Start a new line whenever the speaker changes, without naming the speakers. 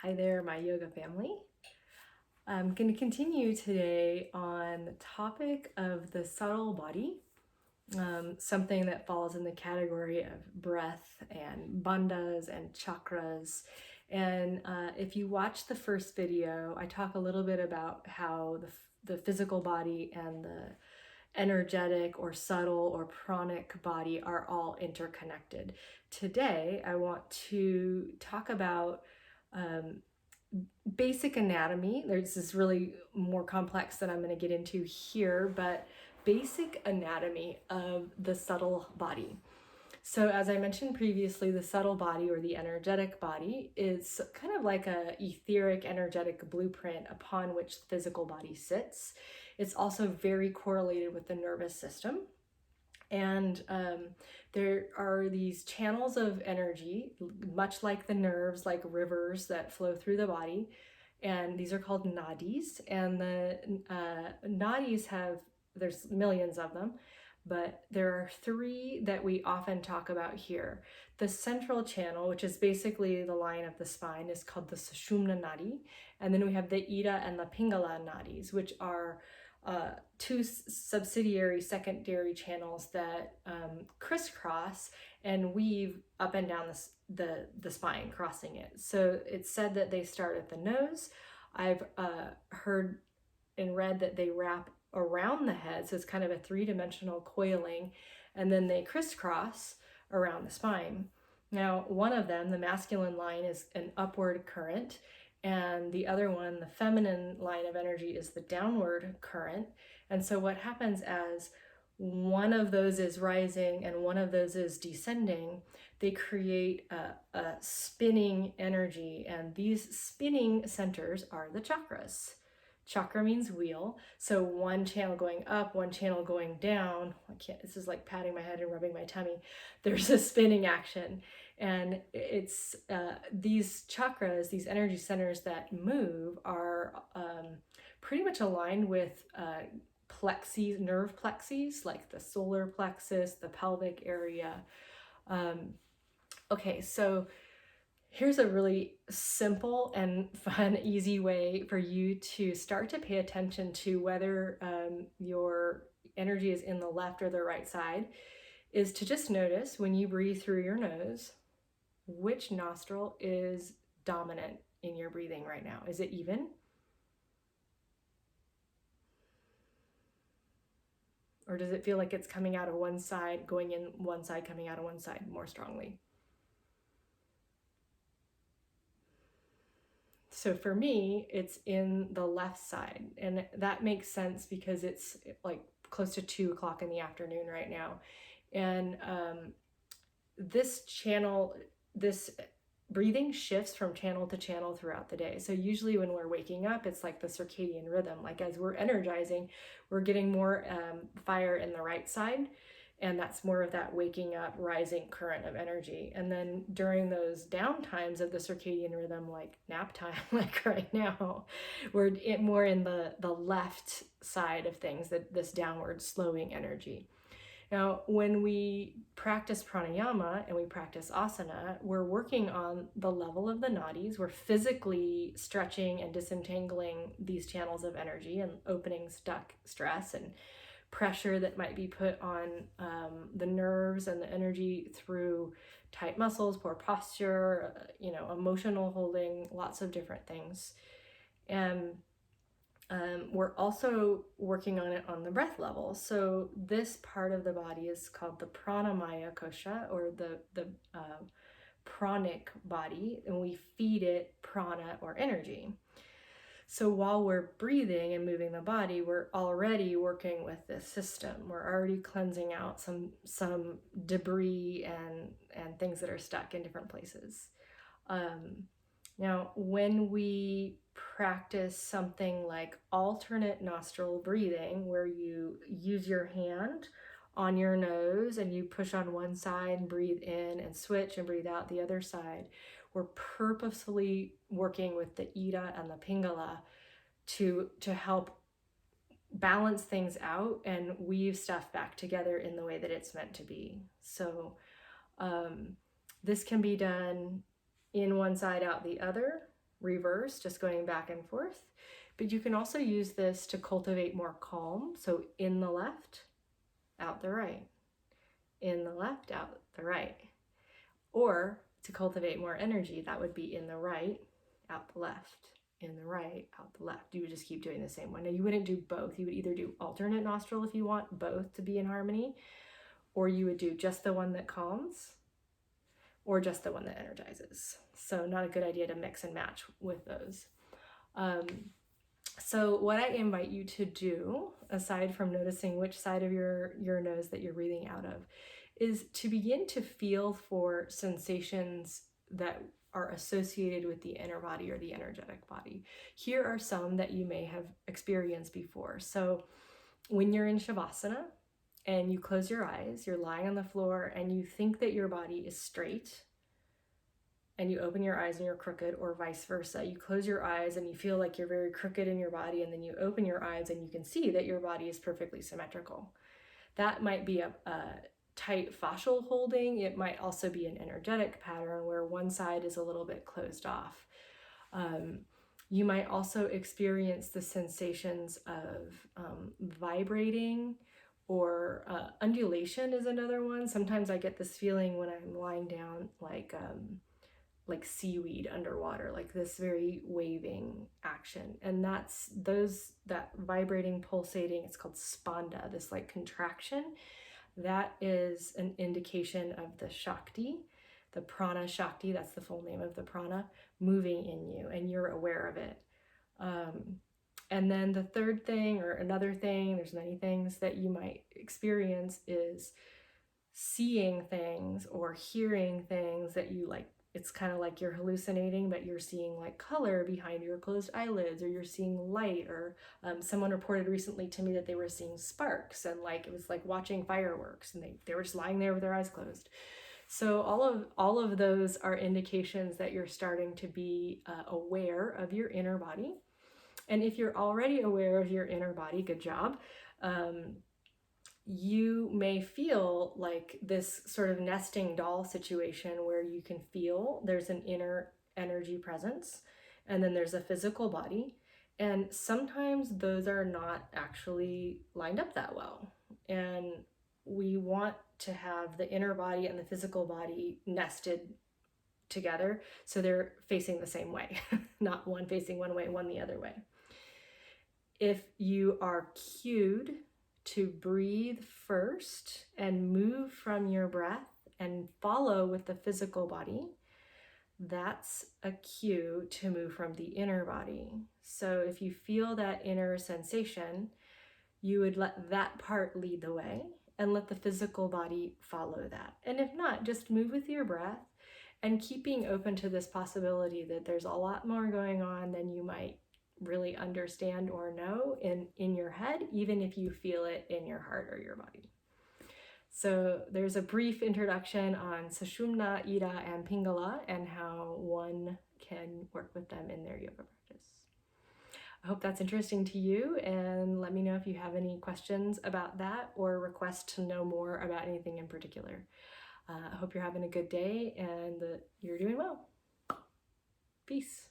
Hi there, my yoga family. I'm going to continue today on the topic of the subtle body, something that falls in the category of breath and bandhas and chakras. And if you watch the first video, I talk a little bit about how the physical body and the energetic or subtle or pranic body are all interconnected. Today, I want to talk about basic anatomy. This is really more complex than I'm going to get into here, but basic anatomy of the subtle body. So as I mentioned previously, the subtle body or the energetic body is kind of like a etheric energetic blueprint upon which the physical body sits. It's also very correlated with the nervous system. And there are these channels of energy, much like the nerves, like rivers that flow through the body. And these are called nadis. And the nadis there's millions of them, but there are three that we often talk about here. The central channel, which is basically the line of the spine, is called the Sushumna nadi. And then we have the Ida and the Pingala Nadis, which are two subsidiary secondary channels that crisscross and weave up and down the spine, crossing it. So it's said that they start at the nose. I've heard and read that they wrap around the head, so it's kind of a three-dimensional coiling, and then they crisscross around the spine. Now, one of them, the masculine line, is an upward current, and the other one, the feminine line of energy, is the downward current. And so what happens as one of those is rising and one of those is descending, they create a spinning energy, and these spinning centers are the chakras. Chakra means wheel, so one channel going up, one channel going down. This is like patting my head and rubbing my tummy. There's a spinning action. And it's these chakras, these energy centers that move are pretty much aligned with plexes, nerve plexes, like the solar plexus, the pelvic area. Okay, so here's a really simple and fun, easy way for you to start to pay attention to whether your energy is in the left or the right side, is to just notice when you breathe through your nose, which nostril is dominant in your breathing right now. Is it even? Or does it feel like it's coming out of one side, going in one side, coming out of one side more strongly? So for me, it's in the left side, and that makes sense because it's like close to 2 o'clock in the afternoon right now. And this breathing shifts from channel to channel throughout the day. So usually when we're waking up, it's like the circadian rhythm. Like as we're energizing, we're getting more fire in the right side. And that's more of that waking up, rising current of energy. And then during those down times of the circadian rhythm, like nap time, like right now, we're more in the left side of things, this downward slowing energy. Now, when we practice pranayama and we practice asana, we're working on the level of the nadis. We're physically stretching and disentangling these channels of energy and opening stuck stress and pressure that might be put on the nerves and the energy through tight muscles, poor posture, emotional holding, lots of different things. And we're also working on it on the breath level. So this part of the body is called the pranamaya kosha, or the pranic body, and we feed it prana, or energy. So while we're breathing and moving the body, we're already working with this system. We're already cleansing out some debris and things that are stuck in different places. Now, when we practice something like alternate nostril breathing, where you use your hand on your nose and you push on one side and breathe in and switch and breathe out the other side, we're purposefully working with the Ida and the Pingala to help balance things out and weave stuff back together in the way that it's meant to be. So this can be done in one side, out the other. reverse, just going back and forth. But you can also use this to cultivate more calm. So in the left, out the right. In the left, out the right. Or to cultivate more energy, that would be in the right, out the left. In the right, out the left. You would just keep doing the same one. Now you wouldn't do both. You would either do alternate nostril if you want both to be in harmony, or you would do just the one that calms, or just the one that energizes. So not a good idea to mix and match with those. So what I invite you to do, aside from noticing which side of your nose that you're breathing out of, is to begin to feel for sensations that are associated with the inner body or the energetic body. Here are some that you may have experienced before. So when you're in Shavasana and you close your eyes, you're lying on the floor and you think that your body is straight, and you open your eyes and you're crooked, or vice versa. You close your eyes and you feel like you're very crooked in your body, and then you open your eyes and you can see that your body is perfectly symmetrical. That might be a tight fascial holding. It might also be an energetic pattern where one side is a little bit closed off. You might also experience the sensations of vibrating, or undulation is another one. Sometimes I get this feeling when I'm lying down like seaweed underwater, like this very waving action. And that vibrating, pulsating, it's called spanda, this like contraction. That is an indication of the Shakti, the prana Shakti, that's the full name of the prana, moving in you, and you're aware of it. And then the third thing, or another thing, there's many things that you might experience, is seeing things or hearing things that you like. It's kind of like you're hallucinating, but you're seeing like color behind your closed eyelids, or you're seeing light, or someone reported recently to me that they were seeing sparks, and like it was like watching fireworks, and they were just lying there with their eyes closed. So all of those are indications that you're starting to be aware of your inner body. And if you're already aware of your inner body, good job. You may feel like this sort of nesting doll situation where you can feel there's an inner energy presence, and then there's a physical body. And sometimes those are not actually lined up that well. And we want to have the inner body and the physical body nested together so they're facing the same way, not one facing one way, one the other way. If you are cued to breathe first and move from your breath and follow with the physical body, that's a cue to move from the inner body. So if you feel that inner sensation, you would let that part lead the way and let the physical body follow that. And if not, just move with your breath and keeping open to this possibility that there's a lot more going on than you might really understand or know in your head, even if you feel it in your heart or your body. So there's a brief introduction on Sushumna, Ida, and Pingala, and how one can work with them in their yoga practice. I hope that's interesting to you, and let me know if you have any questions about that or request to know more about anything in particular. I hope you're having a good day and that you're doing well. Peace.